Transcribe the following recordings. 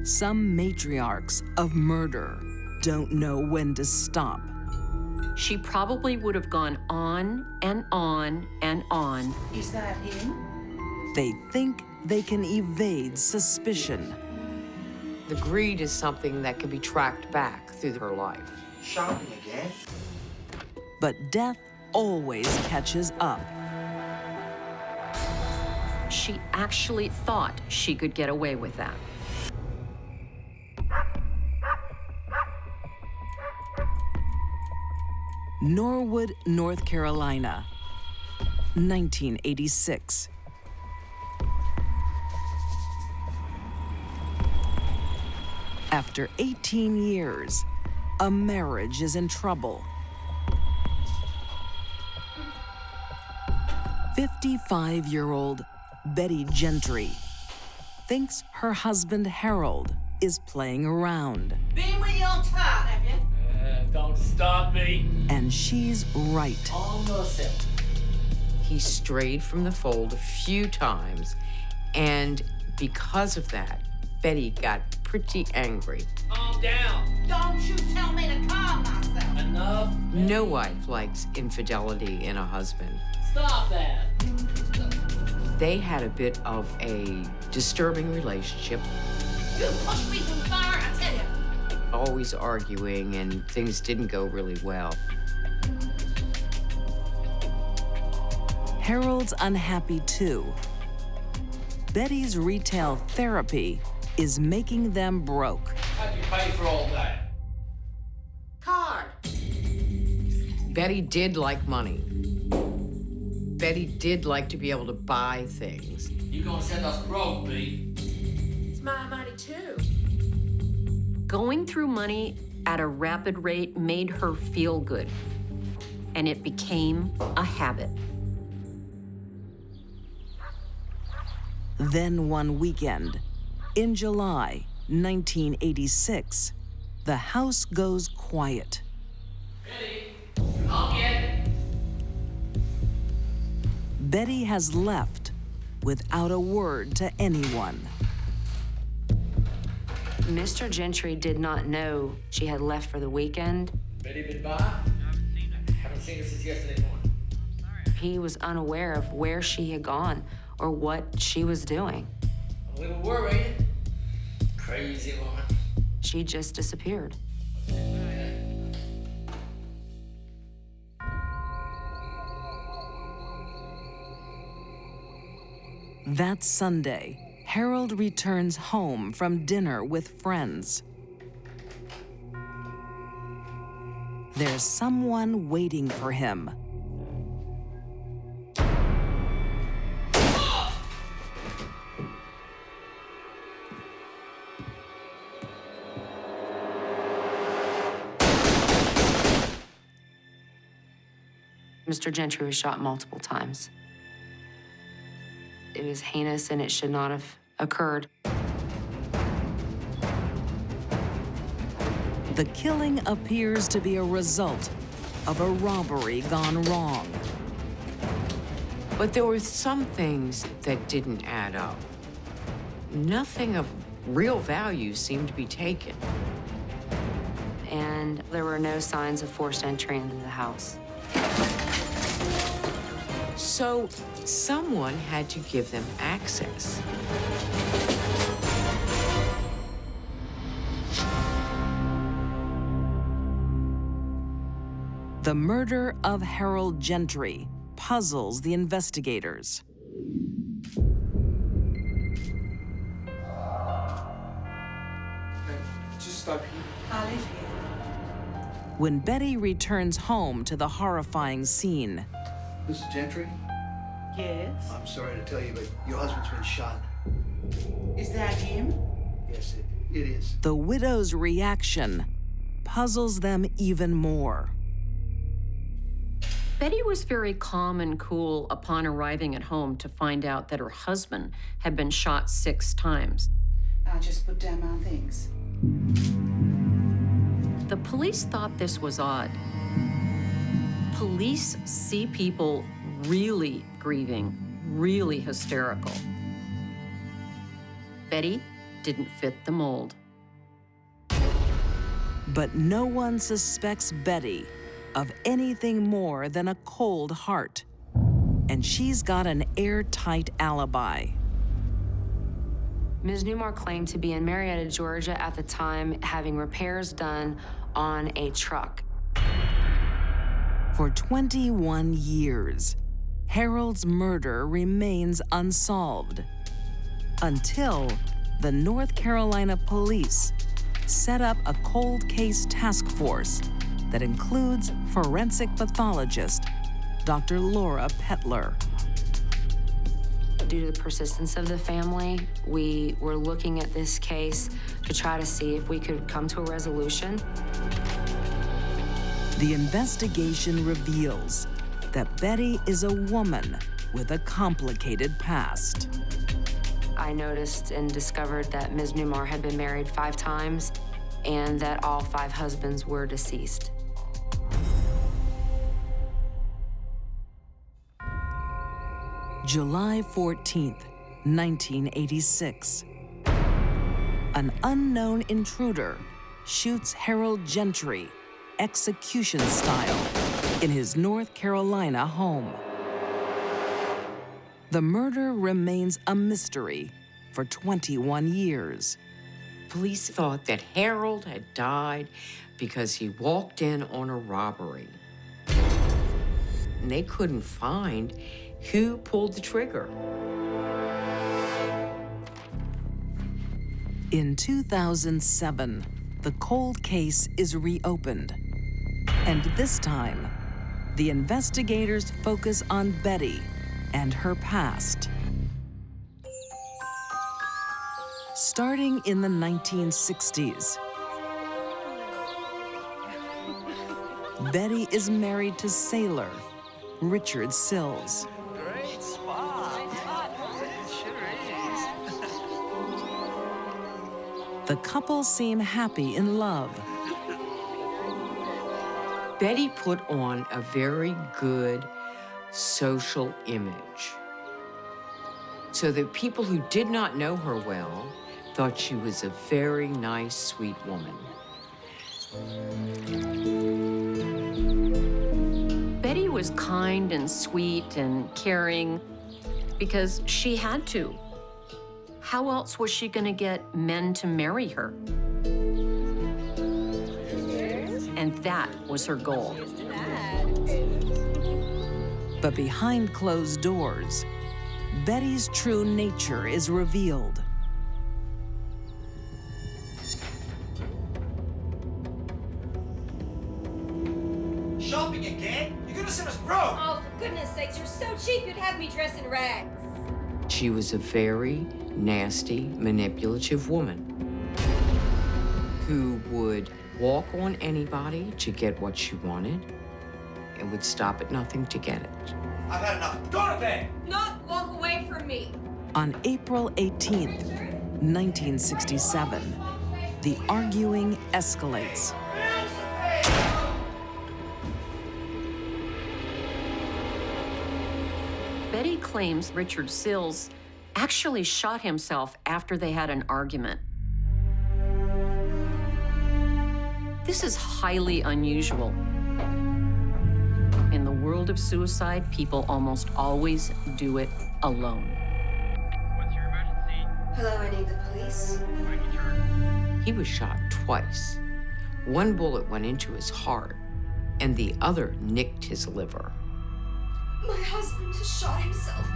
Some matriarchs of murder don't know when to stop. She probably would have gone on and on and on. Is that him? They think they can evade suspicion. The greed is something that can be tracked back through her life. Shopping again? But death always catches up. She actually thought she could get away with that. Norwood, North Carolina, 1986. After 18 years, a marriage is in trouble. 55-year-old Betty Gentry thinks her husband Harold is playing around. Been with your top, have you? Don't stop me. And she's right. Almost it. He strayed from the fold a few times, and because of that, Betty got pretty angry. Calm down. Don't you tell me to calm myself. Enough. No wife likes infidelity in a husband. Stop that. They had a bit of a disturbing relationship, You push me too far, I tell you. always arguing, and things didn't go really well. Harold's unhappy too. Betty's retail therapy is making them broke. How'd you pay for all that? Card. Betty did like money. Betty did like to be able to buy things. You gonna send us broke, B? It's my money, too. Going through money at a rapid rate made her feel good, and it became a habit. Then one weekend, in July 1986, the house goes quiet. Betty, come yet? Betty has left without a word to anyone. Mr. Gentry did not know she had left for the weekend. Betty been by? Haven't seen her since yesterday morning. He was unaware of where she had gone or what she was doing. I'm a little worried. Crazy woman. She just disappeared. That Sunday, Harold returns home from dinner with friends. There's someone waiting for him. Mr. Gentry was shot multiple times. It was heinous and it should not have occurred. The killing appears to be a result of a robbery gone wrong. But there were some things that didn't add up. Nothing of real value seemed to be taken. And there were no signs of forced entry into the house. So someone had to give them access. The murder of Harold Gentry puzzles the investigators. Just stop here. I live here. When Betty returns home to the horrifying scene, Mrs. Gentry, Yes? I'm sorry to tell you, but your husband's been shot. Is that him? Yes, it is. the widow's reaction puzzles them even more. Betty was very calm and cool upon arriving at home to find out that her husband had been shot 6 times. I'll just put down my things. The police thought this was odd. Police see people really grieving, really hysterical. Betty didn't fit the mold. But no one suspects Betty of anything more than a cold heart. And she's got an airtight alibi. Ms. Newmar claimed to be in Marietta, Georgia at the time, having repairs done on a truck. For 21 years, Harold's murder remains unsolved until the North Carolina police set up a cold case task force that includes forensic pathologist Dr. Laura Petler. Due to the persistence of the family, we were looking at this case to try to see if we could come to a resolution. The investigation reveals that Betty is a woman with a complicated past. I noticed and discovered that Ms. Newmar had been married 5 times and that all 5 husbands were deceased. July 14th, 1986. An unknown intruder shoots Harold Gentry, execution style, in his North Carolina home. The murder remains a mystery for 21 years. Police thought that Harold had died because he walked in on a robbery. And they couldn't find who pulled the trigger. In 2007, the cold case is reopened. And this time, the investigators focus on Betty and her past. Starting in the 1960s, Betty is married to sailor Richard Sills. Great spot. It sure is. The couple seem happy in love. Betty put on a very good social image. So that people who did not know her well thought she was a very nice, sweet woman. Betty was kind and sweet and caring because she had to. How else was she going to get men to marry her? And that was her goal. But behind closed doors, Betty's true nature is revealed. Shopping again? You're gonna send us broke! Oh, for goodness sakes, you're so cheap you'd have me dress in rags. She was a very nasty, manipulative woman who would walk on anybody to get what she wanted and would stop at nothing to get it. I've had enough. Go to bed! Not walk away from me. On April 18th, 1967, the arguing escalates. Betty claims Richard Sills actually shot himself after they had an argument. This is highly unusual. In the world of suicide, people almost always do it alone. What's your emergency? Hello, I need the police. He was shot twice. One bullet went into his heart, and the other nicked his liver. My husband just shot himself.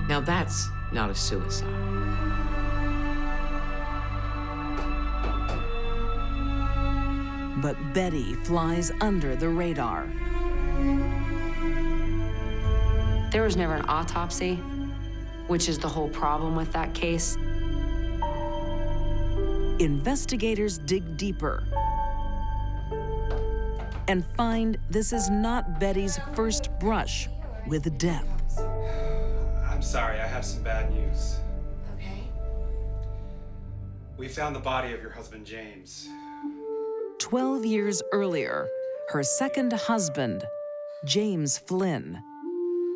Now that's not a suicide. But Betty flies under the radar. There was never an autopsy, which is the whole problem with that case. Investigators dig deeper and find this is not Betty's first brush with death. I'm sorry, I have some bad news. Okay. We found the body of your husband, James. 12 years earlier, her second husband, James Flynn,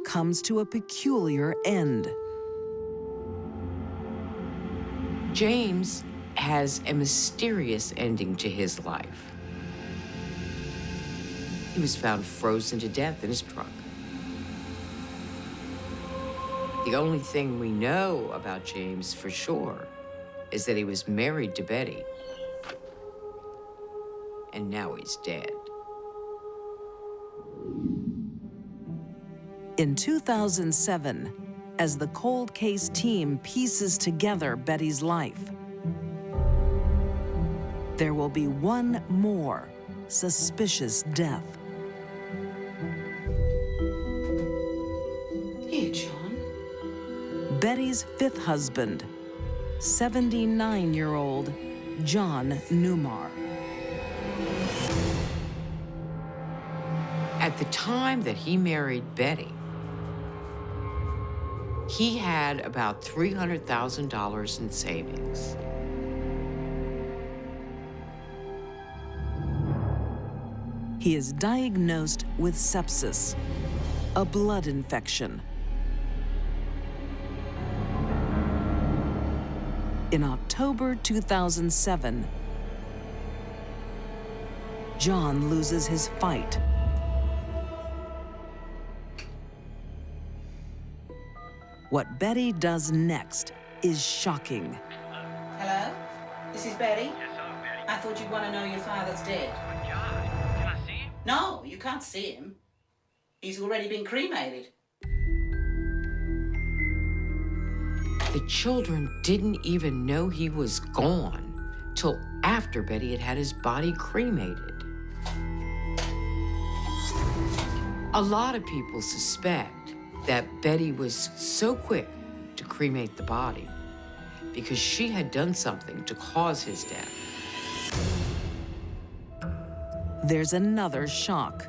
comes to a peculiar end. James has a mysterious ending to his life. He was found frozen to death in his truck. The only thing we know about James for sure is that he was married to Betty, and now he's dead. In 2007, as the cold case team pieces together Betty's life, there will be one more suspicious death. Here, John. Betty's fifth husband, 79-year-old John Newmar. At the time that he married Betty, he had about $300,000 in savings. He is diagnosed with sepsis, a blood infection. In October 2007, John loses his fight. What Betty does next is shocking. Hello? This is Betty? Yes, hello, Betty. I thought you'd want to know your father's dead. But John, can I see him? No, you can't see him. He's already been cremated. The children didn't even know he was gone till after Betty had had his body cremated. A lot of people suspect that Betty was so quick to cremate the body because she had done something to cause his death. There's another shock.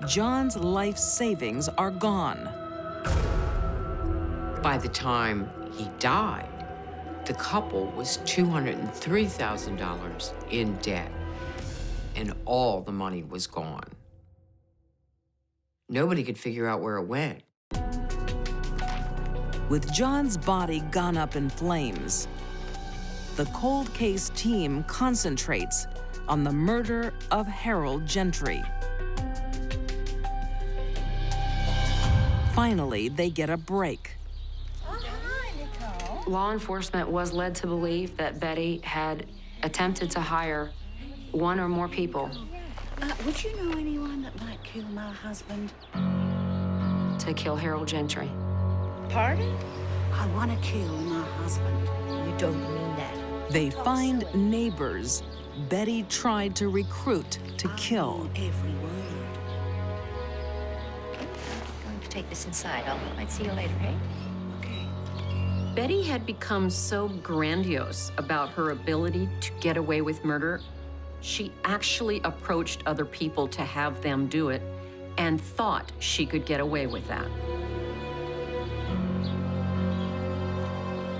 John's life savings are gone. By the time he died, the couple was $203,000 in debt, and all the money was gone. Nobody could figure out where it went. With John's body gone up in flames, the cold case team concentrates on the murder of Harold Gentry. Finally, they get a break. Law enforcement was led to believe that Betty had attempted to hire one or more people Would you know anyone that might kill my husband? to kill Harold Gentry. Pardon? I want to kill my husband. You don't mean that. They find neighbors Betty tried to recruit to kill. Every word. I'm going to take this inside. I'd see you later, hey? Okay. Betty had become so grandiose about her ability to get away with murder, she actually approached other people to have them do it and thought she could get away with that.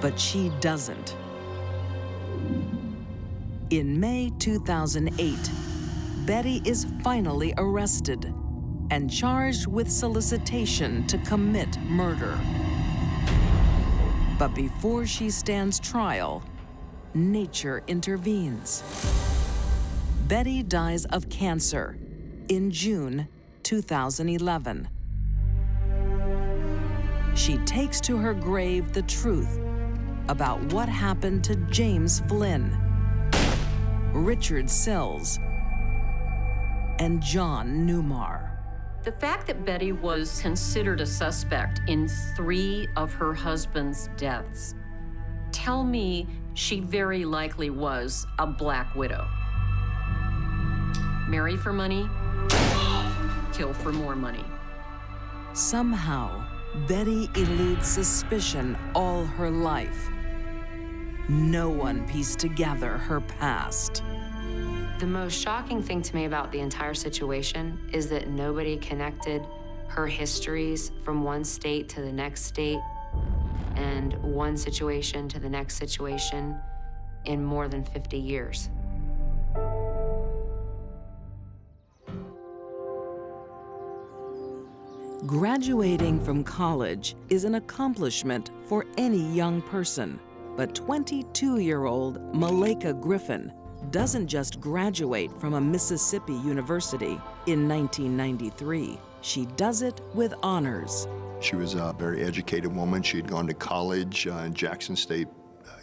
But she doesn't. In May 2008, Betty is finally arrested and charged with solicitation to commit murder. But before she stands trial, nature intervenes. Betty dies of cancer in June 2011. She takes to her grave the truth about what happened to James Flynn, Richard Sills, and John Newmar. The fact that Betty was considered a suspect in 3 of her husband's deaths tell me she very likely was a black widow. Marry for money, kill for more money. Somehow, Betty eludes suspicion all her life. No one pieced together her past. The most shocking thing to me about the entire situation is that nobody connected her histories from one state to the next state and one situation to the next situation in more than 50 years. Graduating from college is an accomplishment for any young person, But 22-year-old Malaika Griffin doesn't just graduate from a Mississippi university in 1993. She does it with honors. She was a very educated woman. She had gone to college, Jackson State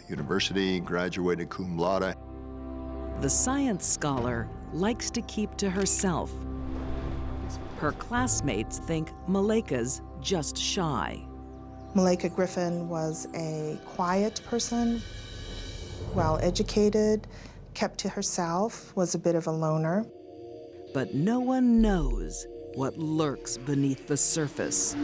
University, graduated cum laude. The science scholar likes to keep to herself. Her classmates think Malaika's just shy. Malaika Griffin was a quiet person, well-educated, kept to herself, was a bit of a loner. But no one knows what lurks beneath the surface.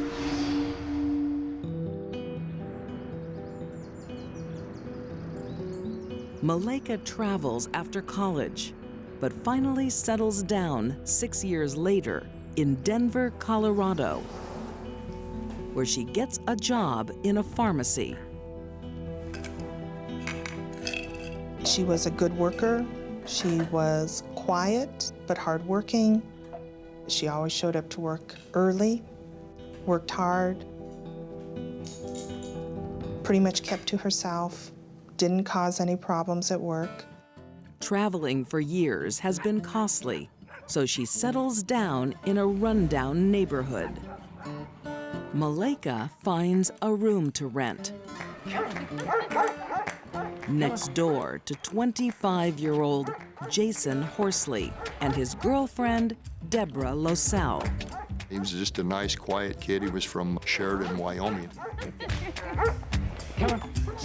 Malaika travels after college, but finally settles down 6 years later in Denver, Colorado, where she gets a job in a pharmacy. She was a good worker. She was quiet but hardworking. She always showed up to work early, worked hard, pretty much kept to herself, didn't cause any problems at work. Traveling for years has been costly, so she settles down in a rundown neighborhood. Malaika finds a room to rent next door to 25-year-old Jason Horsley and his girlfriend, Deborah Losell. He was just a nice, quiet kid. He was from Sheridan, Wyoming.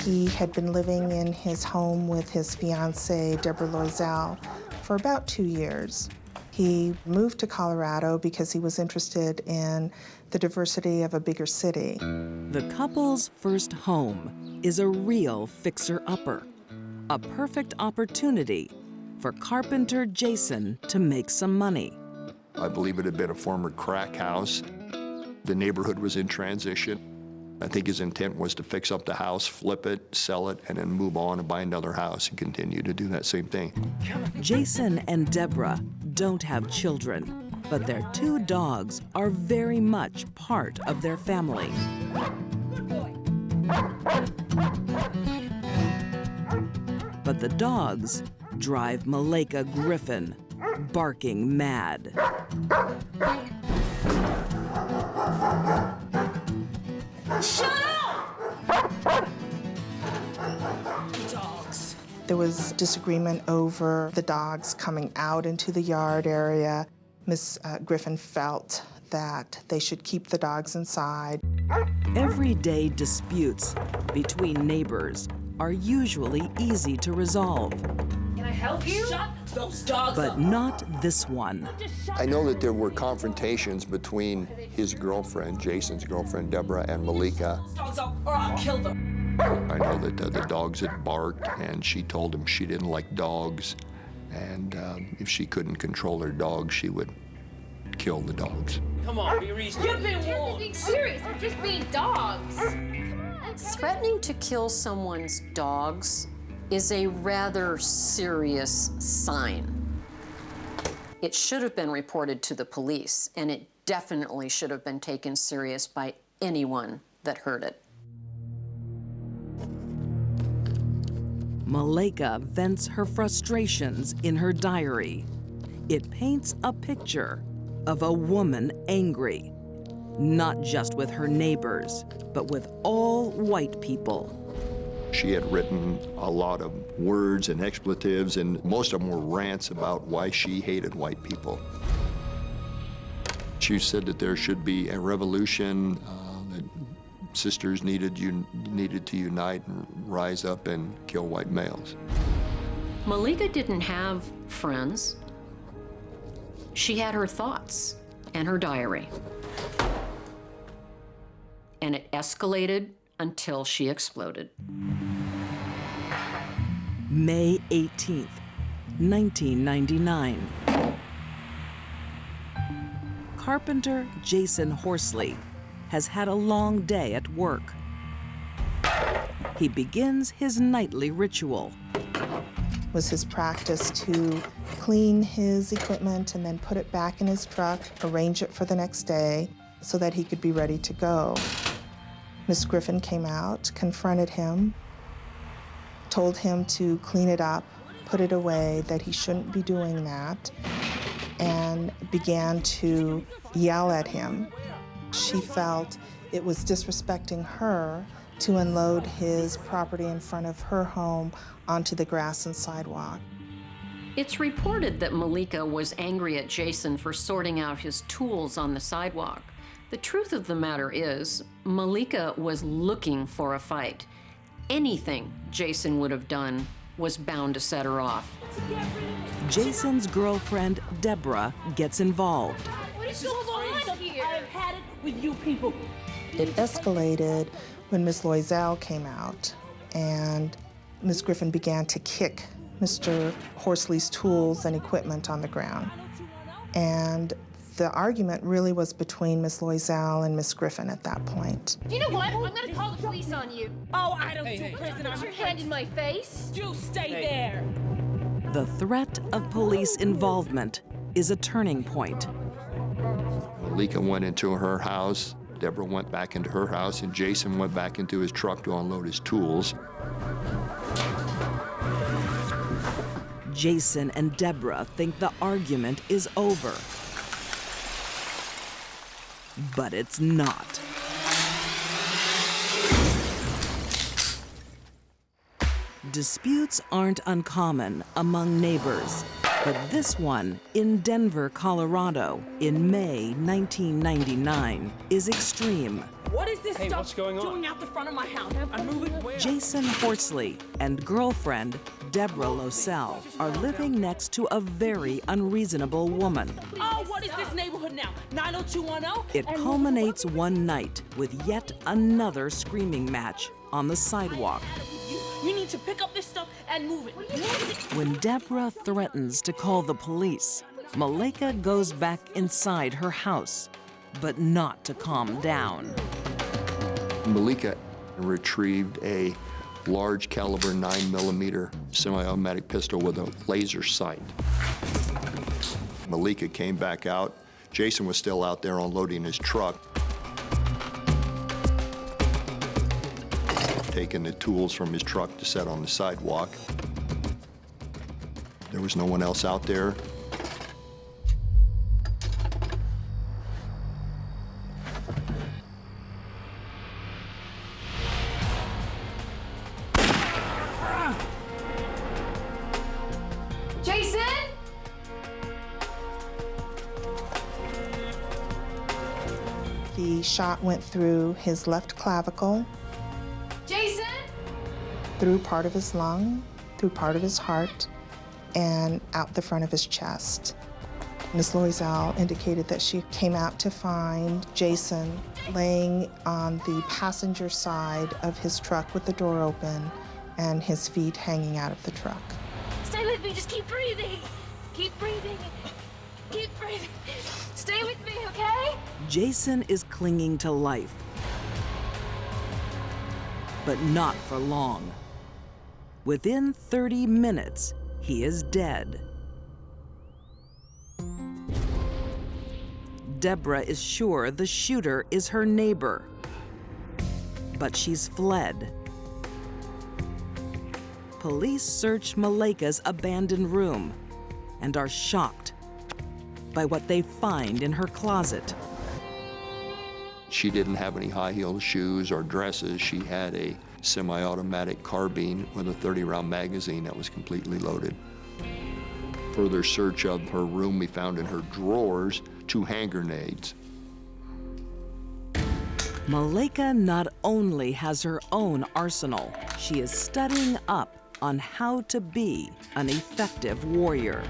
He had been living in his home with his fiancée, Deborah Losell, for about 2 years. He moved to Colorado because he was interested in the diversity of a bigger city. The couple's first home is a real fixer-upper, a perfect opportunity for carpenter Jason to make some money. I believe it had been a former crack house. The neighborhood was in transition. I think his intent was to fix up the house, flip it, sell it, and then move on and buy another house and continue to do that same thing. Jason and Deborah don't have children, but their 2 dogs are very much part of their family. But the dogs drive Malaika Griffin barking mad. Shut up! Dogs. There was disagreement over the dogs coming out into the yard area. Miss Griffin felt that they should keep the dogs inside. Everyday disputes between neighbors are usually easy to resolve. Can I help you? Shut those dogs But up. not this one. I know that there were confrontations between his girlfriend, Jason's girlfriend, Deborah, and Malaika. Dogs up or I'll kill them. I know that the dogs had barked, and she told him she didn't like dogs, and if she couldn't control her dogs, she would kill the dogs. Come on, be reasonable. You've been warned. Being serious. They're just being dogs. Threatening to kill someone's dogs is a rather serious sign. It should have been reported to the police, and it definitely should have been taken serious by anyone that heard it. Malaika vents her frustrations in her diary. It paints a picture of a woman angry, not just with her neighbors, but with all white people. She had written a lot of words and expletives, and most of them were rants about why she hated white people. She said that there should be a revolution, that sisters needed to unite and rise up and kill white males. Malaika didn't have friends. She had her thoughts and her diary. And it escalated until she exploded. May 18th, 1999. Carpenter Jason Horsley has had a long day at work. He begins his nightly ritual. It was his practice to clean his equipment and then put it back in his truck, arrange it for the next day so that he could be ready to go. Miss Griffin came out, confronted him. told him to clean it up, put it away, that he shouldn't be doing that, and began to yell at him. She felt it was disrespecting her to unload his property in front of her home onto the grass and sidewalk. It's reported that Malika was angry at Jason for sorting out his tools on the sidewalk. The truth of the matter is, Malika was looking for a fight. Anything Jason would have done was bound to set her off. Jason's girlfriend, Deborah, gets involved. What is going on here? I've had it with you people. It escalated when Ms. Loisel came out, and Ms. Griffin began to kick Mr. Horsley's tools and equipment on the ground. And the argument really was between Ms. Loisel and Ms. Griffin at that point. You know what? I'm gonna call the police on you. Oh, I don't do prison. Put your hand in my face. You stay there. The threat of police involvement is a turning point. Malika went into her house, Deborah went back into her house, and Jason went back into his truck to unload his tools. Jason and Deborah think the argument is over. But it's not. Disputes aren't uncommon among neighbors, but this one in Denver, Colorado, in May 1999, is extreme. What is this stuff what's going on? doing out the front of my house? I'm moving. Jason Horsley and girlfriend Deborah Loisel are living next to a very unreasonable woman. Oh, what is this neighborhood now? 90210? It culminates one night with yet another screaming match on the sidewalk. You need to pick up this stuff and move it. When Deborah threatens to call the police, Malika goes back inside her house, but not to calm down. Malika retrieved a large caliber 9mm semi-automatic pistol with a laser sight. Malika came back out. Jason was still out there unloading his truck, taking the tools from his truck to set on the sidewalk. There was no one else out there. Jason? The shot went through his left clavicle, Jason? through part of his lung, through part of his heart, and out the front of his chest. Ms. Loisel indicated that she came out to find Jason laying on the passenger side of his truck with the door open and his feet hanging out of the truck. Stay with me, just keep breathing. Keep breathing. Keep breathing. Stay with me, okay? Jason is clinging to life, but not for long. Within 30 minutes, he is dead. Deborah is sure the shooter is her neighbor, but she's fled. Police search Malika's abandoned room and are shocked by what they find in her closet. She didn't have any high-heeled shoes or dresses. She had a semi-automatic carbine with a 30-round magazine that was completely loaded. Further search of her room, we found in her drawers 2 hand grenades. Malika not only has her own arsenal, she is studying up on how to be an effective warrior.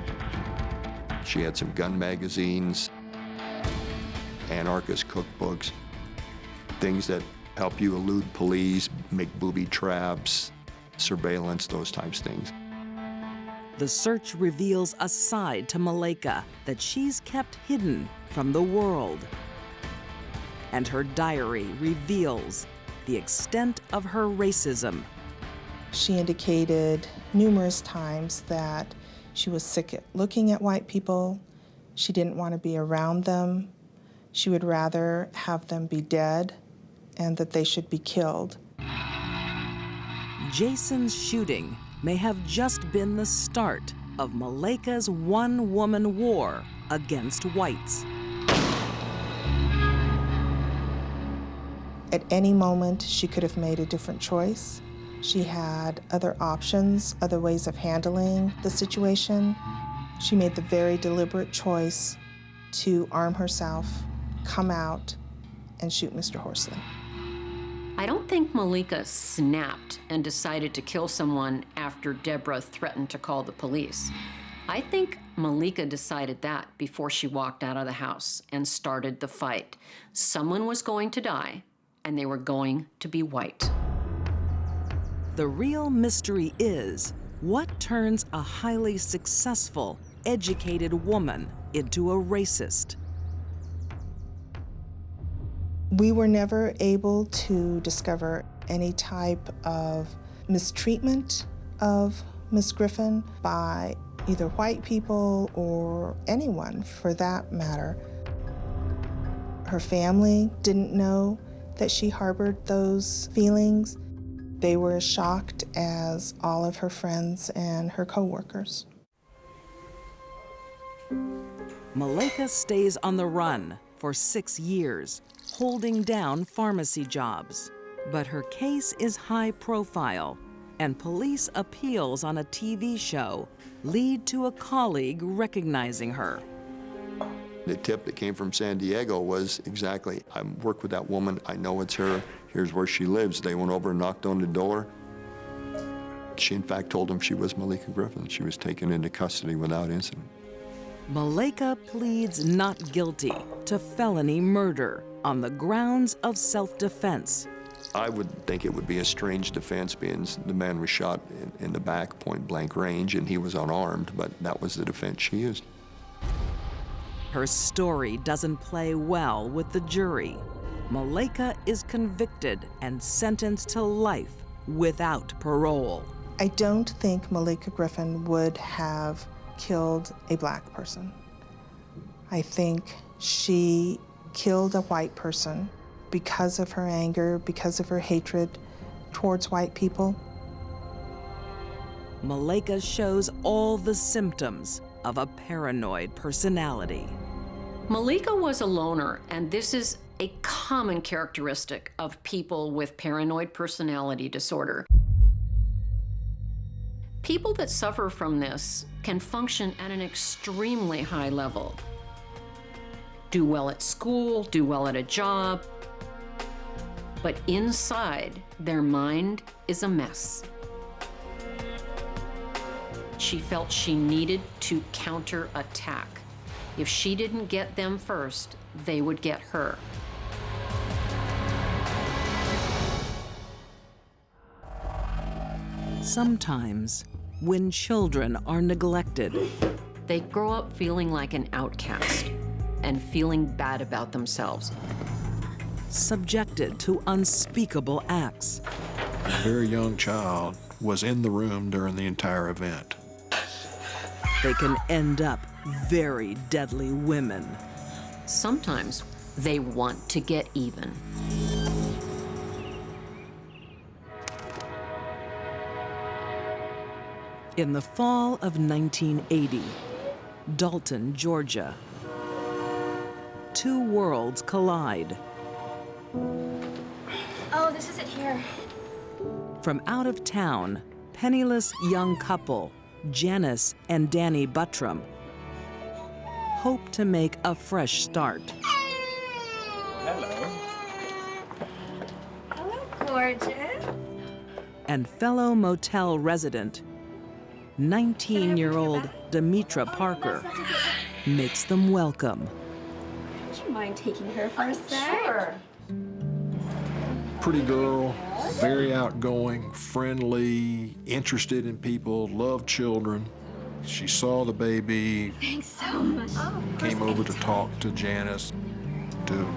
She had some gun magazines, anarchist cookbooks, things that help you elude police, make booby traps, surveillance, those types of things. The search reveals a side to Malika that she's kept hidden from the world. And her diary reveals the extent of her racism. She indicated numerous times that she was sick at looking at white people. She didn't want to be around them. She would rather have them be dead and that they should be killed. Jason's shooting may have just been the start of Malaika's one-woman war against whites. At any moment, she could have made a different choice. She had other options, other ways of handling the situation. She made the very deliberate choice to arm herself, come out, and shoot Mr. Horsley. I don't think Malaika snapped and decided to kill someone after Deborah threatened to call the police. I think Malaika decided that before she walked out of the house and started the fight. Someone was going to die, and they were going to be white. The real mystery is, what turns a highly successful, educated woman into a racist? We were never able to discover any type of mistreatment of Miss Griffin by either white people or anyone for that matter. Her family didn't know that she harbored those feelings. They were as shocked as all of her friends and her coworkers. Malaika stays on the run for 6 years, holding down pharmacy jobs. But her case is high profile, and police appeals on a TV show lead to a colleague recognizing her. The tip that came from San Diego was exactly, I work with that woman, I know it's her, here's where she lives. They went over and knocked on the door. She in fact told them she was Malaika Griffin. She was taken into custody without incident. Malaika pleads not guilty to felony murder on the grounds of self-defense. I would think it would be a strange defense, being the man was shot in the back, point-blank range, and he was unarmed, but that was the defense she used. Her story doesn't play well with the jury. Malaika is convicted and sentenced to life without parole. I don't think Malaika Griffin would have killed a black person. I think she killed a white person because of her anger, because of her hatred towards white people. Malaika shows all the symptoms of a paranoid personality. Malaika was a loner, and this is a common characteristic of people with paranoid personality disorder. People that suffer from this can function at an extremely high level. Do well at school, do well at a job, but inside, their mind is a mess. She felt she needed to counterattack. If she didn't get them first, they would get her. Sometimes, when children are neglected, they grow up feeling like an outcast and feeling bad about themselves. Subjected to unspeakable acts. A very young child was in the room during the entire event. They can end up very deadly women. Sometimes they want to get even. In the fall of 1980, Dalton, Georgia, two worlds collide. Oh, this isn't here. From out of town, penniless young couple, Janis and Danny Buttram, hope to make a fresh start. Hello. Hello, gorgeous. And fellow motel resident, 19-year-old Demetra Parker, makes them welcome. Would you mind taking her for a sec? Sure. Pretty girl, very outgoing, friendly, interested in people, loved children. She saw the baby. Thanks so much. Came over to talk to Janis, to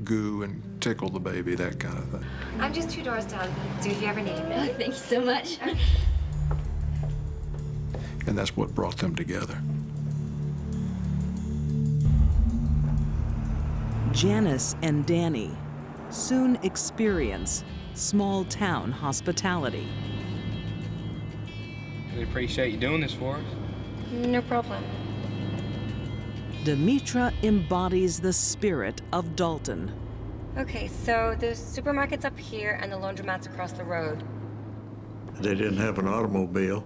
goo and tickle the baby, that kind of thing. I'm just 2 doors down, so if you ever need me. Oh, thank you so much. And that's what brought them together. Janis and Danny soon experience small-town hospitality. We appreciate you doing this for us. No problem. Demetra embodies the spirit of Dalton. Okay, so the supermarket's up here and the laundromat's across the road. They didn't have an automobile,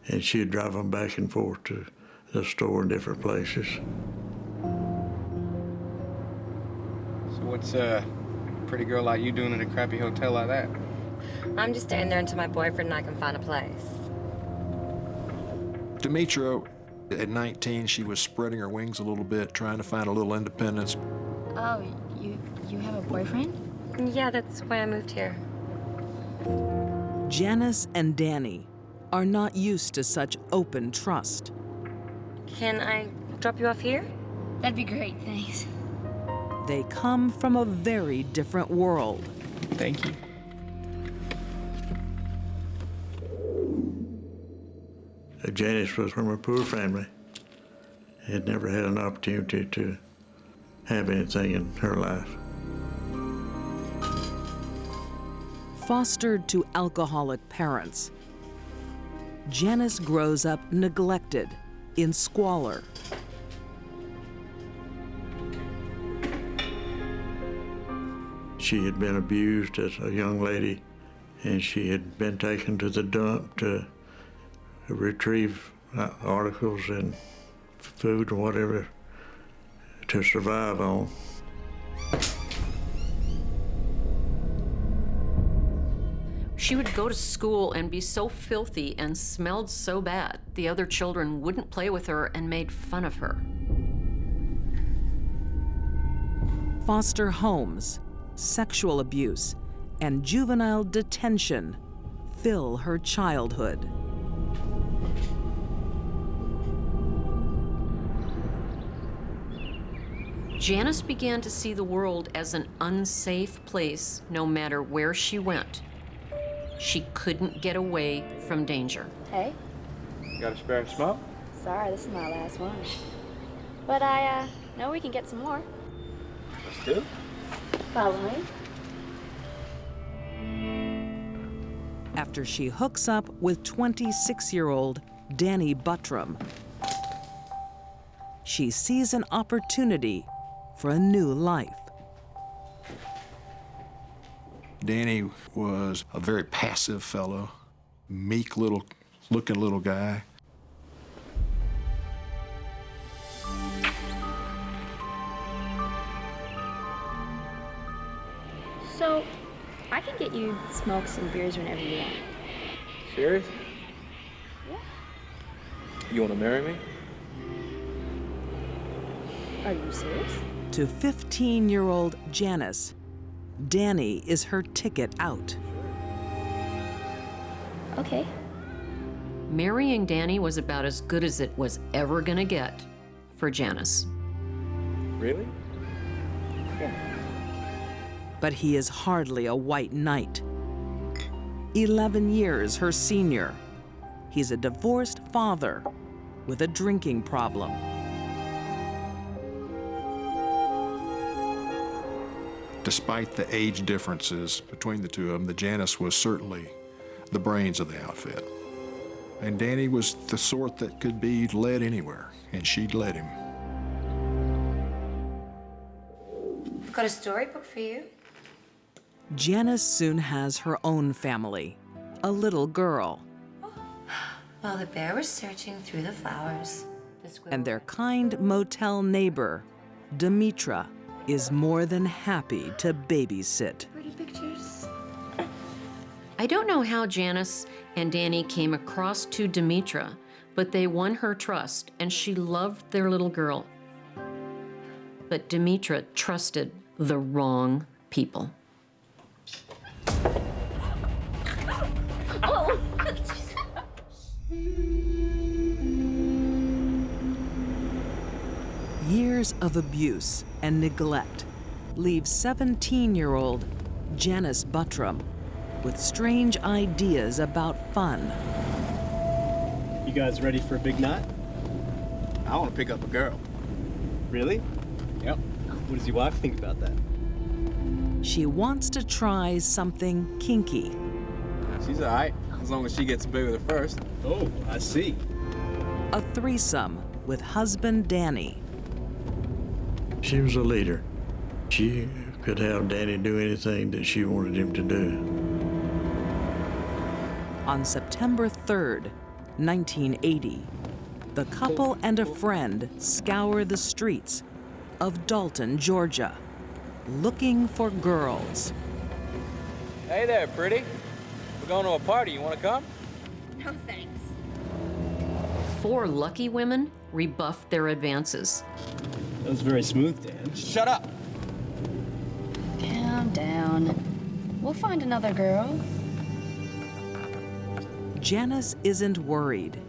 and she'd drive them back and forth to the store in different places. So what's a pretty girl like you doing in a crappy hotel like that? I'm just staying there until my boyfriend and I can find a place. Demetra, at 19, she was spreading her wings a little bit, trying to find a little independence. Oh, you have a boyfriend? Yeah, that's why I moved here. Janis and Danny are not used to such open trust. Can I drop you off here? That'd be great, thanks. They come from a very different world. Thank you. Janis was from a poor family. Had never had an opportunity to have anything in her life. Fostered to alcoholic parents, Janis grows up neglected, in squalor. She had been abused as a young lady, and she had been taken to the dump to retrieve articles and food or whatever to survive on. She would go to school and be so filthy and smelled so bad, the other children wouldn't play with her and made fun of her. Foster homes, sexual abuse, and juvenile detention fill her childhood. Janis began to see the world as an unsafe place no matter where she went. She couldn't get away from danger. Hey. You got a spare smoke? Sorry, this is my last one. But I know we can get some more. Let's do it. Follow me. After she hooks up with 26-year-old Danny Buttram, she sees an opportunity for a new life. Danny was a very passive fellow, meek looking little guy. So, I can get you smokes and beers whenever you want. Serious? Yeah. You want to marry me? Are you serious? To 15-year-old Janis, Danny is her ticket out. Okay. Marrying Danny was about as good as it was ever gonna get for Janis. Really? Yeah. But he is hardly a white knight. 11 years her senior, he's a divorced father with a drinking problem. Despite the age differences between the two of them, the Janis was certainly the brains of the outfit. And Danny was the sort that could be led anywhere, and she'd let him. I've got a storybook for you. Janis soon has her own family, a little girl. While the bear was searching through the flowers, And their kind motel neighbor, Demetra, is more than happy to babysit. Pretty pictures. I don't know how Janis and Danny came across to Demetra, but they won her trust and she loved their little girl. But Demetra trusted the wrong people. Oh! Years of abuse and neglect leave 17-year-old Janis Buttram with strange ideas about fun. You guys ready for a big night? I want to pick up a girl. Really? Yep. What does your wife think about that? She wants to try something kinky. She's all right, as long as she gets away with it first. Oh, I see. A threesome with husband Danny. She was a leader. She could have Danny do anything that she wanted him to do. On September 3rd, 1980, the couple and a friend scour the streets of Dalton, Georgia, looking for girls. Hey there, pretty. We're going to a party. You want to come? No thanks. 4 lucky women rebuffed their advances. That was very smooth, Dan. Shut up. Calm down. We'll find another girl. Janis isn't worried.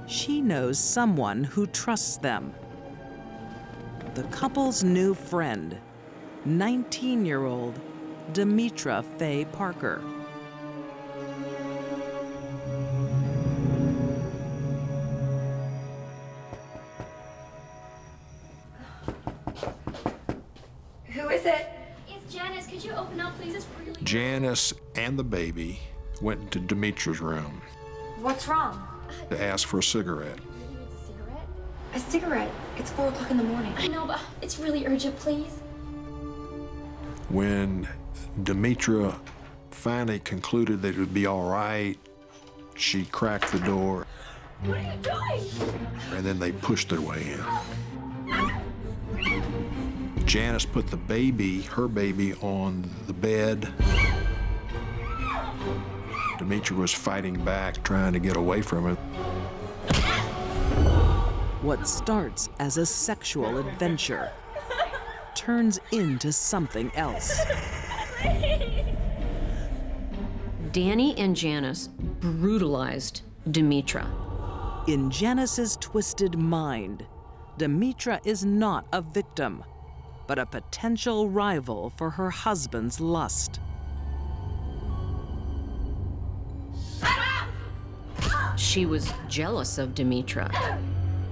She knows someone who trusts them. The couple's new friend, 19-year-old Demetra Faye Parker. Who is it? It's Janis. Could you open up, please? It's really... Janis and the baby went into Demetra's room What's wrong? to ask for a cigarette. A cigarette? It's 4 o'clock in the morning. I know, but it's really urgent, please. When Demetra finally concluded that it would be all right, she cracked the door, What are you doing? and then they pushed their way in. Janis put the baby, her baby, on the bed. Demetra was fighting back, trying to get away from it. What starts as a sexual adventure turns into something else. Danny and Janis brutalized Demetra. In Janis's twisted mind, Demetra is not a victim, but a potential rival for her husband's lust. She was jealous of Demetra.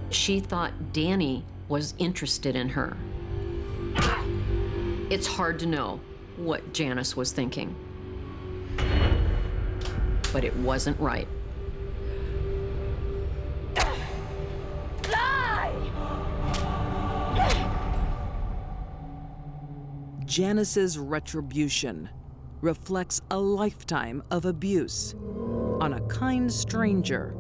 She thought Danny was interested in her. It's hard to know what Janis was thinking, but it wasn't right. Janis's retribution reflects a lifetime of abuse on a kind stranger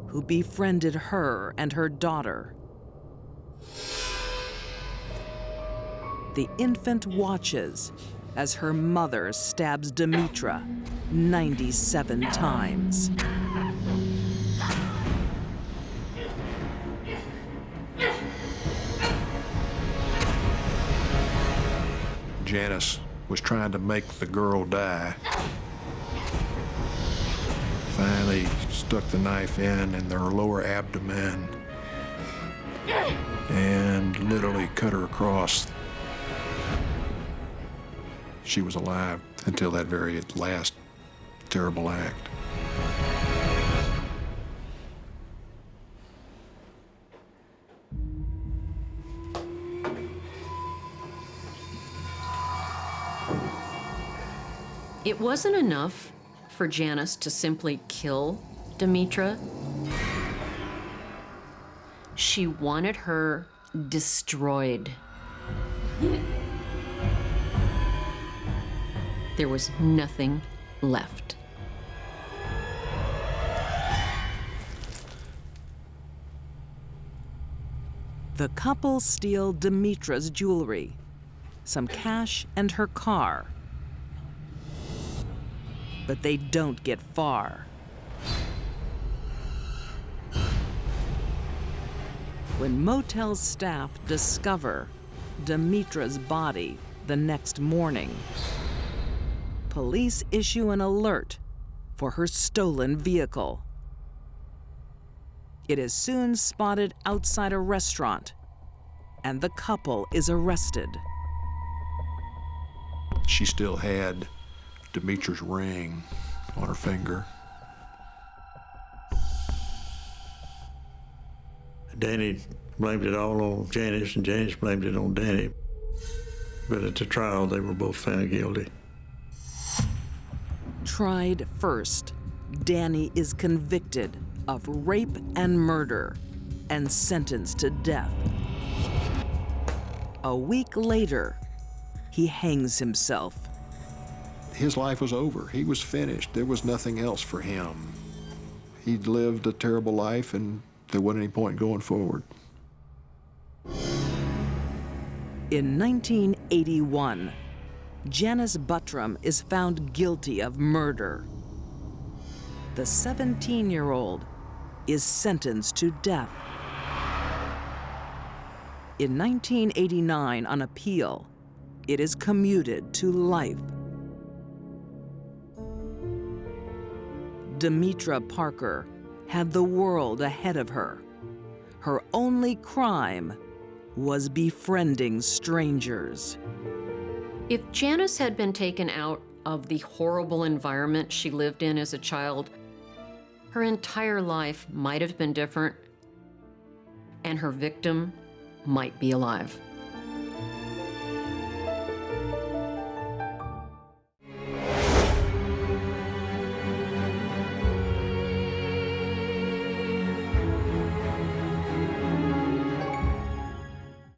who befriended her and her daughter. The infant watches as her mother stabs Demetra 97 times. Janis was trying to make the girl die. Finally stuck the knife in their lower abdomen and literally cut her across. She was alive until that very last terrible act. It wasn't enough for Janis to simply kill Demetra. She wanted her destroyed. There was nothing left. The couple steal Demetra's jewelry, some cash, and her car. But they don't get far. When motel staff discover Demetra's body the next morning, police issue an alert for her stolen vehicle. It is soon spotted outside a restaurant, and the couple is arrested. She still had Demetra's ring on her finger. Danny blamed it all on Janis, and Janis blamed it on Danny. But at the trial, they were both found guilty. Tried first, Danny is convicted of rape and murder and sentenced to death. A week later, he hangs himself. His life was over. He was finished. There was nothing else for him. He'd lived a terrible life, and there wasn't any point going forward. In 1981, Janis Buttram is found guilty of murder. The 17-year-old is sentenced to death. In 1989, on appeal, it is commuted to life. Demetra Parker had the world ahead of her. Her only crime was befriending strangers. If Janis had been taken out of the horrible environment she lived in as a child, her entire life might have been different, and her victim might be alive.